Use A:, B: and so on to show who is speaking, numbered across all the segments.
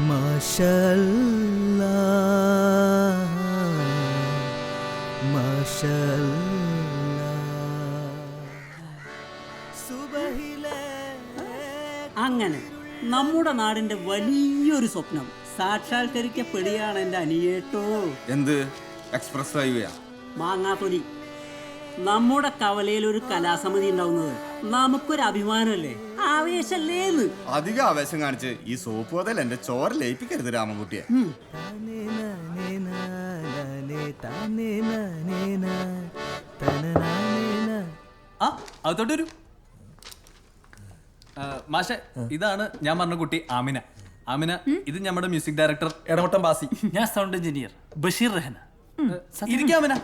A: മാഷല്ലാ മാഷല്ലാ സുബഹിലെ.
B: അങ്ങനെ നമ്മുടെ നാടിന്റെ വലിയൊരു സ്വപ്നം സാക്ഷാത്കരിക്കപ്പെടുകയാണ് എൻ്റെ അനിയേട്ടോ.
C: എന്ത് എക്സ്പ്രസ് ഹൈവേയാ?
B: മാങ്ങാത്തൊലി. നമ്മുടെ കവലയിൽ ഒരു കലാസമിതി ഉണ്ടാവുന്നത് നമുക്കൊരു അഭിമാനമല്ലേ, ആവേശല്ലേന്ന്.
C: അധിക ആവേശം കാണിച്ച് ഈ സോപ്പ് മുതൽ എന്റെ ചോര ലയിപ്പിക്കരുത് രാമൻകുട്ടിയെ.
D: അതോട്ടൊരു മാഷെ, ഇതാണ് ഞാൻ പറഞ്ഞ കുട്ടി ആമിന. ആമിന, ഇത് നമ്മുടെ മ്യൂസിക് ഡയറക്ടർ എടമട്ടം ബാസി.
E: ഞാൻ സൗണ്ട് എഞ്ചിനീയർ ബഷീർ റഹന.
D: ഇരിക്കാമിന.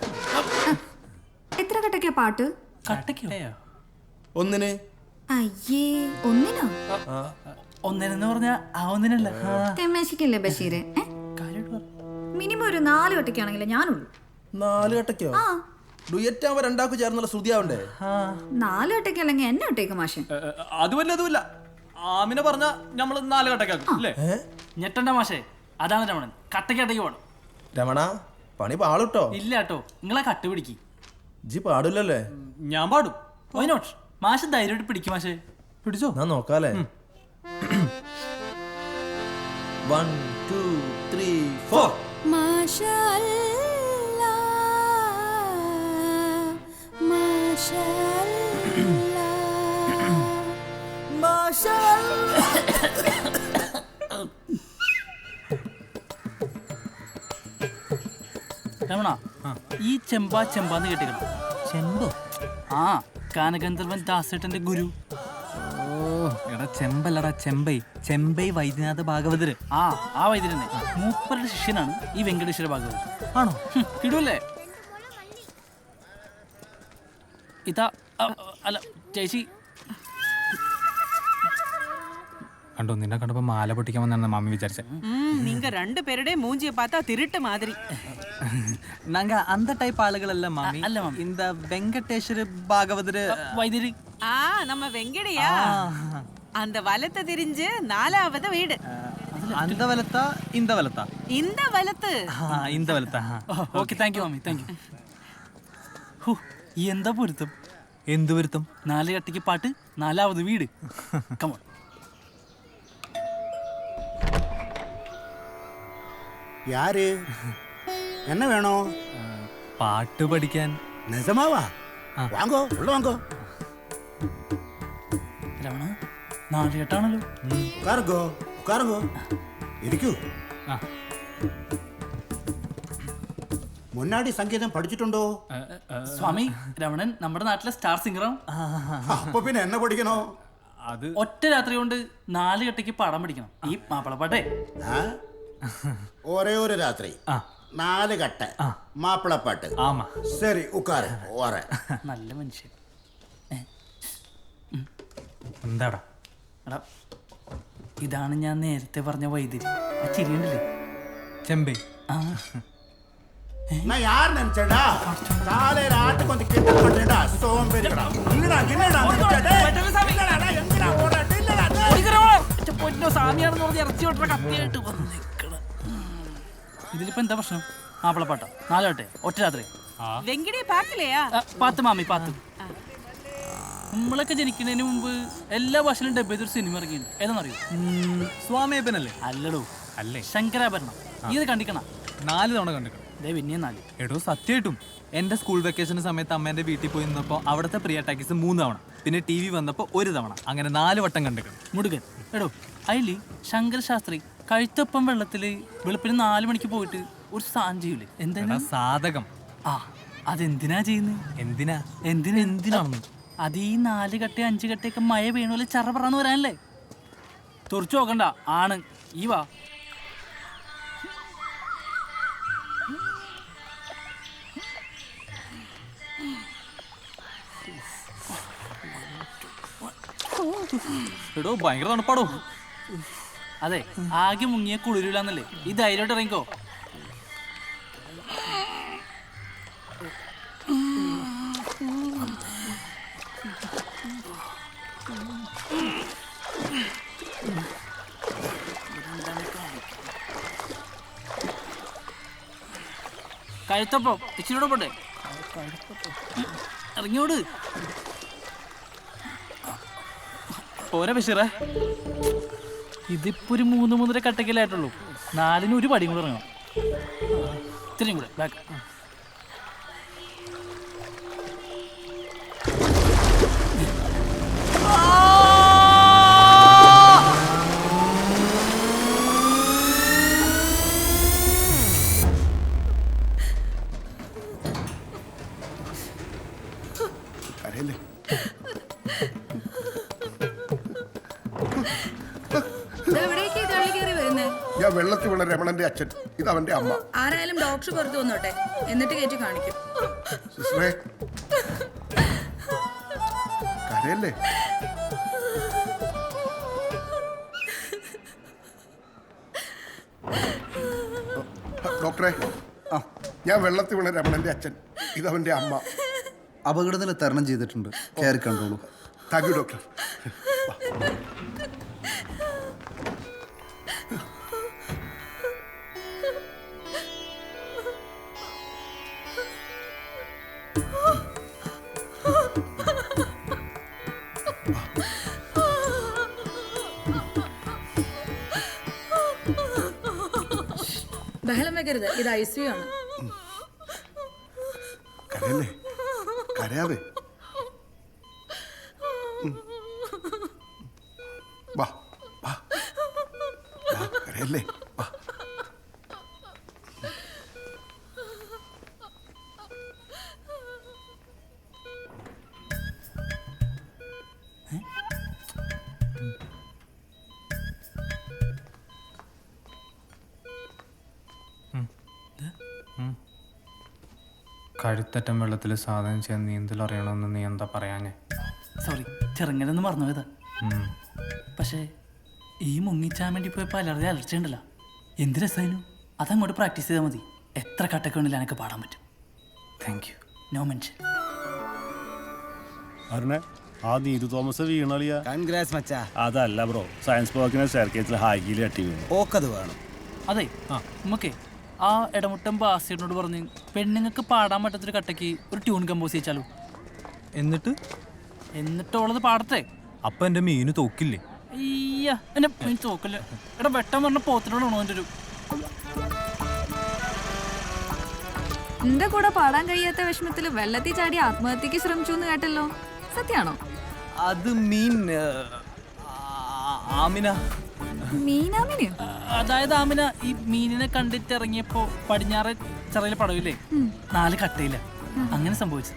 F: എത്ര കട്ടക്കാ പാട്ട്?
E: കട്ടക്കോ?
A: ഒന്നിന്.
F: അയ്യേ, ഒന്നിനോ?
E: ഒന്നിനെന്ന് പറഞ്ഞാ ആ ഒന്നിനല്ല.
F: തെമ്മേശിക്കല്ലേ ബഷീര്? മിനിമം ഒരു 4 കട്ടക്കാണെങ്കിലേ ഞാനുള്ളൂ.
A: 4 കട്ടക്കോ?
F: ആ,
A: ഡുയറ്റ് ആവുമ്പോ രണ്ടാൾക്ക് ചേർന്നുള്ള ശ്രുതിയാവണ്ടേ?
F: 4 കട്ടക്കല്ലെങ്കിൽ എന്നെ ഇട്ടേക്ക് മാഷെ.
D: അതുമല്ല ആമിന പറഞ്ഞ നമ്മള് 4 കട്ടക്കാക്കും അല്ലേ?
E: ഞെട്ടണ്ട മാഷേ, അതാണ് രമണൻ. കട്ടയ്ക്ക് പോണം.
A: രമണ, പണി പാളുട്ടോ.
E: ഇല്ല കേട്ടോ, നിങ്ങളെ കട്ട് പിടിക്ക്.
A: ജി പാടില്ലല്ലേ?
D: ഞാൻ പാടും.
E: വൈനോട്ട് മാഷ് ധൈര്യമായിട്ട് പിടിക്കും മാഷേ.
D: പിടിച്ചോ,
A: ഞാൻ നോക്കാലേ. 1 2 3 4.
F: മാഷല്ലാ മാഷല്ലാ മാഷല്ലാ.
E: രമണ, ഈ ചെമ്പാന്ന് കേട്ടിക്കണം.
D: ചെമ്പോ?
E: ആ, ഗാനഗന്ധർവൻ ദാസേട്ടന്റെ ഗുരു.
D: എടാ ചെമ്പല്ലടാ, ചെമ്പൈ വൈദ്യനാഥ ഭാഗവതര്.
E: ആ വൈദ്യനെ മൂപ്പരുടെ ശിഷ്യനാണ് ഈ വെങ്കടേശ്വര ഭാഗവതർ.
D: ആണോ?
E: കിടൂല്ലേ? ഇതാ അല്ല ചേച്ചി
D: കണ്ടോ, നിന്നെ കണ്ടപ്പോ മാല പൊട്ടിക്കാൻ വന്നാണ് മാമി വിചാരിച്ചേ.
G: நீங்க 2 பேருடைய மூஞ்சியை பார்த்தா திருட்டு மாதிரி.
D: நாங்க அந்த டைப் ஆளுகளல்ல மாமி.
E: அல்ல மாமி,
D: இந்த வெங்கடேஸ்வர பாகவதர்
E: വൈദ്യര്.
G: நம்ம வெங்கடையா? அந்த வலத்தை திரிஞ்சு 4வது வீடு.
D: அந்த வலத்தா இந்த வலத்தா?
G: இந்த வலத்து.
D: இந்த വലത്താ.
E: ഓക്കെ, താങ്ക് യു മാമി, താങ്ക് യു. എന്താ പൊരുത്തം?
D: എന്ത് പൊരുത്തം?
E: 4 കട്ടയ്ക്ക് പാട്ട്, 4வது വീട്. കമോൺ.
H: யாரு? என்ன வேணும்?
D: പാട്ട് പഠിക്കാൻ.
H: நிஜமாவா? வாங்கோ, உள்ள வாங்கோ.
E: രമണ, 4 കെട്ടാണല്ലോ.
H: உட்காருங்கோ, உட்காருங்கோ. இருக்கு. முன்னாடி சங்கீதம் படிச்சிட்டுண்டோ?
E: സ്വാമി, രമണൻ നമ്മുടെ നാട്ടിലെ സ്റ്റാർ സിംഗറാണ്.
H: அப்ப பின்ன என்ன படிக்கணும்?
D: അത്
E: ഒറ്റ രാത്രി കൊണ്ട് 4 കെട്ടയ്ക്ക് പാടാൻ പഠിക്കണം. ഈ മാപ്പിളപ്പാട്ടേ.
H: ஒரே ஒரு ராத்திரி 4 கட்டை மாப்பிளப்பாட்டு.
D: ആമാ.
H: சரி, உட்காரு, வரேன்.
E: നല്ല മനുഷ്യൻ.
D: എന്താടാ?
E: എടാ, ഇതാണ് ഞാൻ നേരത്തെ പറഞ്ഞ വൈദ്യുതി. ആ ചിരിയുണ്ടല്ലേ?
D: ചെമ്പൈ.
H: நான் யார் நினைச்சேடா? காலையில ஆட்டுக்கு வந்து கிட்ட பண்றேடா, சோம்பேறிடா. என்னடா நினைச்சடே? என்னடா எங்கடா ஓடா? இல்லடா.
E: സ്വാമിയാണെന്ന് പറഞ്ഞ് ഇറച്ചി വിട്ട കത്തിയായിട്ട് വന്നിക്കണം. ഇതിലിപ്പോ എന്താ പ്രശ്നം? മാപ്പിളപ്പാട്ടോ 4 കട്ടെ ഒറ്റ രാത്രി.
G: வெங்கடே பார்க்கலையா?
E: പാത്ത് മാമി, പാത്ത്. നമ്മളൊക്കെ ജനിക്കുന്നതിന് മുമ്പ് എല്ലാ ഭാഷയിലും ഡബ് ചെയ്തൊരു സിനിമ ഇറങ്ങിയിട്ടുണ്ട്. ഏതാണെന്നറിയോ?
D: സ്വാമിയപ്പനല്ലേ?
E: അല്ലടോ,
D: അല്ലേ?
E: ശങ്കരാഭരണം. ഇത് കണ്ടിക്കണ?
D: 4 തവണ കണ്ടിക്കണം.
E: പിന്നെയും 4.
D: എടോ സത്യമായിട്ടും എൻ്റെ സ്കൂൾ വെക്കേഷൻ സമയത്ത് അമ്മേൻ്റെ വീട്ടിൽ പോയി നിന്നപ്പോൾ അവിടുത്തെ പ്രിയ ടാക്കീസ് 3 തവണ, പിന്നെ TV വന്നപ്പോൾ 1 തവണ, അങ്ങനെ 4 വട്ടം കണ്ടിക്കണം.
E: മുടുകൻ. എടോ, അതില് ശങ്കര ശാസ്ത്രി കഴുത്തൊപ്പം വെള്ളത്തില് വെളുപ്പിന് 4 മണിക്ക് പോയിട്ട് ഒരു സാധനം ചെയ്യൂലേ? എന്താ?
D: സാധകം.
E: ആ, അതെന്തിനാ ചെയ്യുന്നത്?
D: എന്തിനാണെന്ന്?
E: അത് ഈ 4 കട്ടയും 5 കട്ടയൊക്കെ മഴ വീണ ചറ പറന്ന് വരാനല്ലേ? തുറച്ചു നോക്കണ്ട, ആണ്. ഈ വാ.
D: എടോ ഭയങ്കര തണുപ്പാടോ.
E: അതെ, ആകെ മുങ്ങിയ കുളിരില്ലാന്നല്ലേ? ഈ ധൈര്യമായിട്ട് ഇറങ്ങിക്കോ. കഴുത്തപ്പം ഇച്ചിരിയോടെ പോട്ടെ. ഇറങ്ങിയോട്. പോരെ ബഷീറേ, ഇതിപ്പോ ഒരു 3-3.5 കട്ടക്കലായിട്ടുള്ളൂ. 4-ന് ഒരു പടിയും കൂടെ ഇറങ്ങണം. ഇത്രയും കൂടെ ബാക്ക്.
H: കരയല്ലേ?
F: എവിടേക്ക് തള്ളി കയറി വരുന്നേ?
H: ഞാൻ വെള്ളത്തിൽ വീണ രമണന്റെ അച്ഛൻ, ഇത് അവന്റെ അമ്മ.
F: ആരായാലും ഡോക്ടർ പുറത്ത് വന്നോട്ടെ, എന്നിട്ട് കയറ്റി കാണിക്കും.
H: സിസ്റ്ററേ, കരയല്ലേ? ഡോക്ടറെ, ഞാൻ വെള്ളത്തിൽ വീണ രമണന്റെ അച്ഛൻ, ഇത് അവന്റെ അമ്മ.
I: അപകടത്തിന് തരണം ചെയ്തിട്ടുണ്ട്. കയറി കണ്ടോളൂ.
H: Thank you doctor.
F: ബഹളം വെക്കരുത്, ഇത് ICU ആണ്.
H: കരയല്ലേ? കരയാതെ വാ വാ വാ, കരയല്ലേ? വാ.
D: കഴുത്തറ്റം വെള്ളത്തിൽ സാധനം ചെയ്യാൻ നീന്തൽ അറിയണമെന്ന് നീ എന്താ പറയാഞ്ഞേ?
E: സോറി, ചെറുങ്ങനൊന്ന് മറന്നു പോയതാ. പക്ഷേ ഈ മുങ്ങിച്ചാൻ വേണ്ടി പോയപ്പോൾ അലർജി ഉണ്ടല്ലോ, എന്ത് രസമായിരുന്നു. അതങ്ങോട്ട് പ്രാക്ടീസ് ചെയ്താൽ മതി. എത്ര കട്ടൊക്കെ ഉണ്ടെങ്കിലും എനിക്ക് പാടാൻ പറ്റും.
D: Thank you.
E: No mention.
J: ആ നീതു തോമസ് വീണളിയാ.
I: കൺഗ്രാറ്റ്സ് മച്ചാ.
J: അതല്ല ബ്രോ, സയൻസ് ബ്ലോക്കിനെ സ്റ്റെയർകേസിൽ ഹൈഗിൽ തട്ടി വീണു.
I: ഓക്കത് വേണം.
E: അതെ, നമുക്കേ ആ ഇടമുട്ടം ബാസിയോട് പറഞ്ഞ് പെണ്ണുങ്ങൾക്ക് പാടാൻ പറ്റാത്തൊരു കട്ടയ്ക്ക് ഒരു ട്യൂൺ കമ്പോസ് ചെയ്യിച്ചാലോ. എന്നിട്ടുള്ളത് പാടത്തെ.
D: അപ്പൊ എന്റെ മീന് തോക്കില്ലേ?
E: അയ്യ, എന്നെ മീൻ തോക്കല്ല. എടാ വെട്ടം പറഞ്ഞ പോത്തിനോടാണോ എൻ്റെ ഒരു.
F: എന്റെ കൂടെ പാടാൻ കഴിയാത്ത വിഷമത്തിൽ വെള്ളത്തിൽ ചാടി ആത്മഹത്യക്ക് ശ്രമിച്ചു എന്ന് കേട്ടല്ലോ, സത്യാണോ?
D: അത് മീൻ ആമിന.
F: മീനാമിനെയോ?
E: അതായത് ആമിന ഈ മീനിനെ കണ്ടിട്ട് ഇറങ്ങിയപ്പോ പടിഞ്ഞാറ് ചെറിയ പടവില്ലേ, 4 കട്ടയില്ല, അങ്ങനെ സംഭവിച്ചു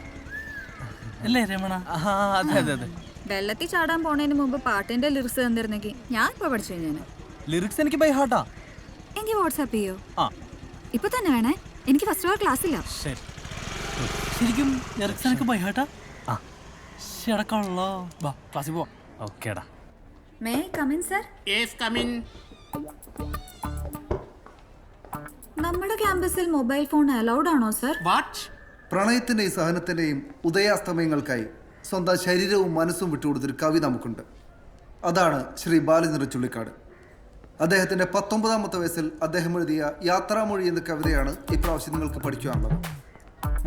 E: അല്ലേ രമണ?
D: അതെ അതെ അതെ.
F: വെള്ളത്തിൽ ചാടാൻ പോണതിന് മുമ്പ് പാട്ടിന്റെ ലിറിക്സ് തന്നിരുന്നെങ്കിൽ ഞാൻ ഇപ്പൊ പഠിച്ചു കഴിഞ്ഞാൽ.
D: ലിറിക്സ് എനിക്ക് ബൈ ഹാർട്ടാ.
F: എനിക്ക് വാട്സാപ്പ് ചെയ്യോ?
D: ആ
F: ഇപ്പൊ തന്നെ വേണേ, എനിക്ക് ഫസ്റ്റ് അവർ ക്ലാസ് ഇല്ല.
D: ശരി.
E: ശരിക്കും ലിറിക്സ് എനിക്ക് ബൈഹാട്ടാ? ശടക്കമുള്ളോ. വാ ക്ലാസ്സിൽ പോവാം.
D: ഓക്കേടാ.
F: May come in sir?
B: Yes come in.
F: നമ്മുടെ ക്യാമ്പസിൽ മൊബൈൽ ഫോൺ അലൗഡ് ആണോ സർ?
B: വാട്ട്?
I: പ്രണയത്തിന്റെയും സഹനത്തിന്റെയും ഉദയാസ്തമയങ്ങൾക്കായി സ്വന്തം ശരീരവും മനസ്സും വിട്ടുകൊടുത്തൊരു കവി നമുക്കുണ്ട്. അതാണ് ശ്രീ ബാലചന്ദ്ര ചുള്ളിക്കാട്. അദ്ദേഹത്തിന്റെ 19ാമത്തെ വയസ്സിൽ അദ്ദേഹം എഴുതിയ യാത്രാമൊഴി എന്ന കവിതയാണ് ഇപ്രാവശ്യം നിങ്ങൾക്ക് പഠിക്കുവാനുള്ളത്.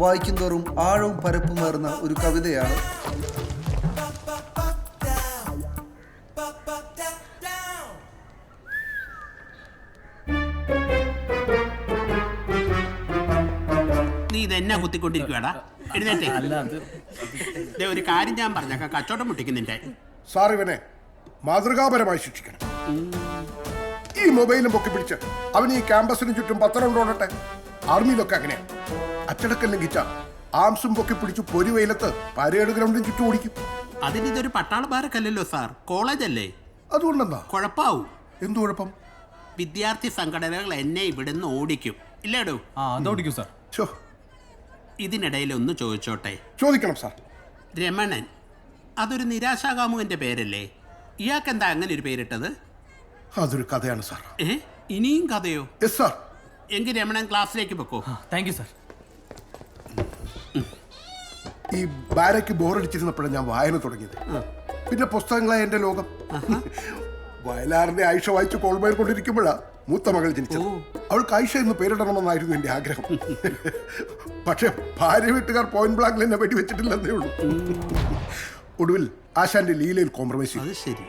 I: വായിക്കും തോറും ആഴവും പരപ്പുമേറുന്ന ഒരു കവിതയാണ്.
B: നീ ഇതെന്നാ കുത്തിക്കൊണ്ടിരിക്കുവാടാ? എഴുന്നേറ്റേ. ഒരു കാര്യം ഞാൻ പറഞ്ഞേക്കാം, കച്ചവടം മുട്ടിക്കുന്നിന്റെ.
H: സാർ ഇവനെ മാതൃകാപരമായി ശിക്ഷിക്കണം. ഈ മൊബൈലും പൊക്കി പിടിച്ച് അവൻ ഈ ക്യാമ്പസിന് ചുറ്റും പത്രം കൊണ്ടോട്ടെ. ആർമിയിലൊക്കെ അങ്ങനെ അച്ചടക്കം ലംഘിച്ച ആംസും പൊക്കി പിടിച്ച് പൊരി വെയിലത്ത് പരേഡ് ഗ്രൗണ്ടിന് ചുറ്റും ഓടിക്കും.
B: അതിനിതൊരു പട്ടാള ബാരക്കല്ലല്ലോ സാർ, കോളേജല്ലേ.
H: അതുകൊണ്ടെന്താ
B: കുഴപ്പാവും.
H: എന്തു കുഴപ്പം?
B: വിദ്യാർത്ഥി സംഘടനകൾ എന്നെ ഇവിടുന്ന് ഓടിക്കും ഇല്ലേടോ?
D: അതോടിക്കൂ സാർ.
B: ഇതിനിടയിൽ ഒന്ന് ചോദിച്ചോട്ടെ?
H: ചോദിക്കണം സാർ.
B: രമണൻ അതൊരു നിരാശാകാമുകന്റെ പേരല്ലേ? ഇയാൾക്കെന്താ അങ്ങനെ ഒരു പേരിട്ടത്?
H: അതൊരു കഥയാണ് സാർ.
B: ഇനിയും കഥയോ?
H: Yes sir.
B: എങ്കിൽ രമണൻ ക്ലാസ്സിലേക്ക് വെക്കോ.
D: Thank you sir.
H: ഈ ബാരയ്ക്ക് ബോറടിച്ചിരുന്നപ്പോഴാണ് ഞാൻ വായന തുടങ്ങിയത്. പിന്നെ പുസ്തകങ്ങളായ എൻ്റെ ലോകം. വയലാറിന്റെ ആയിഷ വായിച്ച് കോൾമയിൽ കൊണ്ടിരിക്കുമ്പോഴാണ് മൂത്ത മകൾ ജനിച്ചത്. അവൾക്ക് ആയിഷ എന്ന് പേരിടണമെന്നായിരുന്നു എൻ്റെ ആഗ്രഹം. പക്ഷെ ഭാര്യ വീട്ടുകാർ പോയിന്റ് ബ്ലാങ്കിൽ എന്നെ വെടിവെച്ചിട്ടില്ലെന്നേ ഉള്ളൂ. ഒടുവിൽ ആശാന്റെ ലീലയിൽ കോംപ്രമൈസ് ചെയ്തു.
B: അത് ശരി.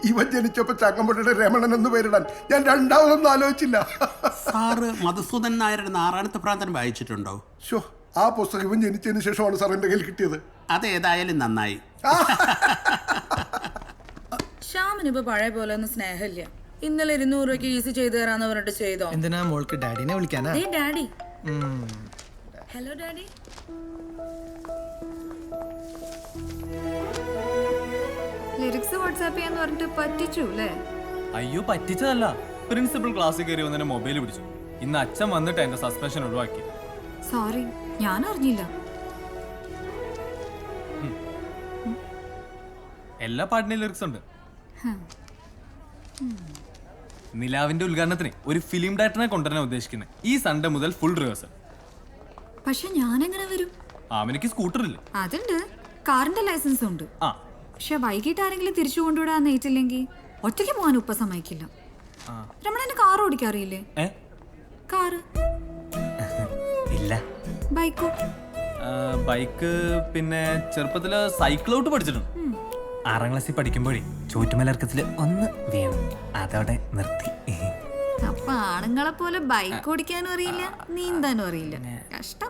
H: ഇവൻ ജനിച്ചപ്പോ ചങ്ങമ്പുഴയുടെ രമണൻ എന്ന് പേരിടാൻ ഞാൻ രണ്ടാമതൊന്നും ആലോചിച്ചില്ല.
B: സാറ് മധുസൂദൻ നായരുടെ നാറാണത്തെ പ്രാന്തൻ വായിച്ചിട്ടുണ്ടോ?
H: ഷോ, ആ പുസ്തകം ഇവൻ ജനിച്ചതിന് ശേഷമാണ് സാർ എൻ്റെ കയ്യിൽ കിട്ടിയത്.
B: അതേതായാലും നന്നായി.
K: ശ്യാമിനിപ്പോ പഴയ പോലെ ഒന്നും സ്നേഹമില്ല. ഇന്നലെ 200 രൂപയ്ക്ക് ഈസി ചെയ്തു തരാന്ന് പറഞ്ഞിട്ട് ചെയ്തോ?
A: എന്തിനാ മോൾക്ക് ഡാഡിനെ വിളിക്കാനാ?
K: Daddy. Hello daddy.
F: Lyrics WhatsApp ചെയ്യാന്ന് പറഞ്ഞിട്ട് പറ്റിച്ചു അല്ലേ?
D: അയ്യോ പറ്റിച്ചതല്ല, പ്രിൻസിപ്പൽ ക്ലാസ്സിൽ കയറി വന്നെ മൊബൈൽ പിടിച്ചു. ഇന്ന് അച്ഛൻ വന്നിട്ട് എന്റെ സസ്പെൻഷൻ ഒഴിവാക്കി.
F: സോറി, ഞാൻ അറിഞ്ഞില്ല.
D: എല്ലാ പാട്ടിനും ലിറിക്സ് ഉണ്ട്. നിലാവിന്റെ ഉദ്ഘാടനത്തിന് ഒരു ഫിലിം ഡയറക്ടറിനെ കൊണ്ടുവരാൻ ഉദ്ദേശിക്കുന്നത്. ഈ സൺഡേ മുതൽ ഫുൾ റിഹേഴ്സൽ.
F: പക്ഷെ ഞാൻ എങ്ങനെ വരും?
D: ആമിനിക്ക് സ്കൂട്ടർ ഇല്ല.
F: അതുണ്ട്, കാറിന്റെ ലൈസൻസ് ഉണ്ട്.
D: ആ
F: പക്ഷെ വൈകിട്ട് ആരെങ്കിലും തിരിച്ചു കൊണ്ടുവിടാൻ നേറ്റില്ലെങ്കിൽ ഒറ്റയ്ക്ക് പോകാൻ ഉപ്പ സമ്മതിക്കില്ല. രമണന് കാർ ഓടിക്കാൻ അറിയില്ലേ? കാറ്
D: ഇല്ല.
F: ബൈക്കോ?
D: ബൈക്ക് പിന്നെ ചെറുപ്പത്തില് സൈക്കിളോട്ട് പഠിച്ചിട്ടുണ്ട്. 6ാം ക്ലാസ്സിൽ പഠിക്കുമ്പോഴേ ചോറ്റുമലർക്കത്തില് ഒന്ന് വീണു, അതോടെ നിർത്തി.
F: അപ്പൊ ആണുങ്ങളെ പോലെ ബൈക്ക് ഓടിക്കാനും അറിയില്ല, നീന്താനും അറിയില്ല. കഷ്ടം.